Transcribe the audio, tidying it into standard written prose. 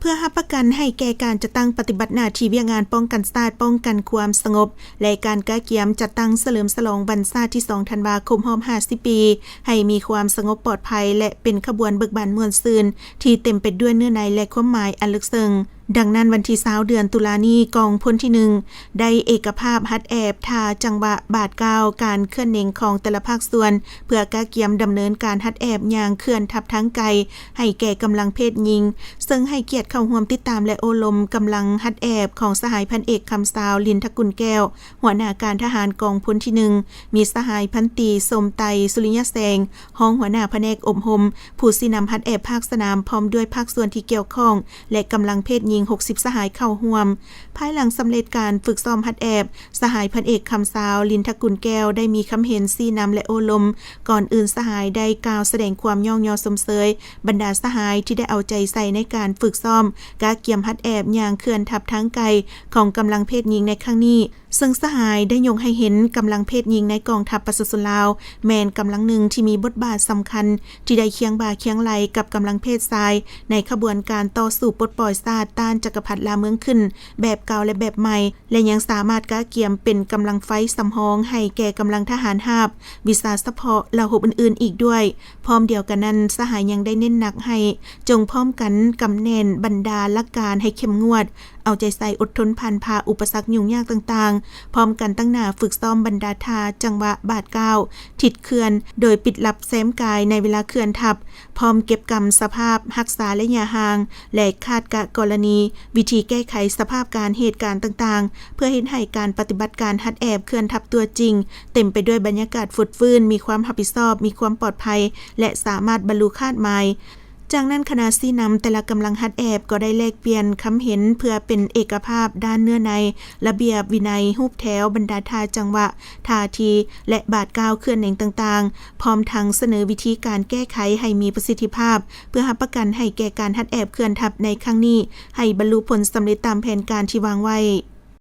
พื่อรับประกันให้แก่การจัดตั้งปฏิบัติหน้าที่เวียงงานป้องกันชาติป้องกันความสงบและการก้าเกียมจัดตั้งเฉลิมฉลองวันชาติที่2ธันวาคมรอบ50 ปีให้มีความสงบปลอดภัยและเป็นขบวนเบิกบานม่วนซื่นที่เต็มไปด้วยเนื้อในและความหมายอันลึกซึ้งดังนั้นวันที่20เดือนตุลานี้กองพลที่1ได้เอกภาพฮัดแอบทาจังหวะบาทก้าวการเคลื่อนเน่งของแต่ละภาคส่วนเพื่อก้าเกียมดำเนินการฮัดแอบอย่างเคลื่อนทับทั้งไกลให้แก่กำลังเพศหญิงซึ่งให้เกียรติเข้าร่วมติดตามและโอลมกำลังฮัดแอบของสหายพันเอกคำสาวลินทกุลแก้วหัวหน้าการทหารกองพลที่1มีสหายพันตรีสมไตสุริยะแสงห้องหัวหน้าแผนกอบรมผู้สินำฮัดแอบภาคสนามพร้อมด้วยภาคส่วนที่เกี่ยวข้องและกำลังเพศหญิง60สหายเข้าร่วมภายหลังสำเร็จการฝึกซ้อมฮัดแอบสหายพันเอกคำสาวลินทกุลแก้วได้มีคำเห็นซี่นำและโอลมก่อนอื่นสหายได้กล่าวแสดงความย่องยอสมเสยบรรดาสหายที่ได้เอาใจใส่ในการฝึกซ้อมกาเกียมฮัดแอบอย่างเคลื่อนทับทั้งไกลของกำลังเพศหญิงในครั้งนี้ซึ่งสหายได้ยงให้เห็นกำลังเพศหญิงในกองทัพประชาชนลาวแมนกำลังหนึ่งที่มีบทบาทสำคัญที่ได้เคียงบ่าเคียงไหลกับกำลังเพศชายในขบวนการต่อสู้ปลดปล่อยชาติต้านจักรพรรดิลาเมืองขึ้นแบบเก่าและแบบใหม่และยังสามารถก้าเกียมเป็นกำลังไฟสำรองให้แก่กำลังทหารราบวิสาเฉพาะเหล่าหบอื่นๆอีกด้วยพร้อมเดียวกันนั้นสหายยังได้เน้นหนักให้จงพร้อมกันกำแน่นบรรดาหลักการให้เข้มงวดเอาใจใส่อดทนผ่านพาอุปสรรคยุ่งยากต่างๆพร้อมกันตั้งหน้าฝึกซ้อมบรรดาทาจังหวะบาทก้าวถิดเขื่อนโดยปิดลับแซมกายในเวลาเขื่อนทับพร้อมเก็บกรรมสภาพรักษาและยาห่างและคาดกรณีวิธีแก้ไขสภาพการเหตุการณ์ต่างๆเพื่อเห็นให้การปฏิบัติการฮัดแอบเขื่อนทับตัวจริงเต็มไปด้วยบรรยากาศฟุดฟื้นมีความรับผิดชอบมีความปลอดภัยและสามารถบรรลุคาดหมายจากนั้นคณะซี่นำแต่ละกำลังฮัดแอบก็ได้แลกเปลี่ยนคำเห็นเพื่อเป็นเอกภาพด้านเนื้อในระเบียบวินัยรูปแถวบรรดาทาจังหวะท่าทีและบาทก้าวเคลื่อนเน่งต่างๆพร้อมทั้งเสนอวิธีการแก้ไขให้มีประสิทธิภาพเพื่อรับประกันให้แก่การฮัดแอบเคลื่อนทับในครั้งนี้ให้บรรลุผลสำเร็จตามแผนการที่วางไว้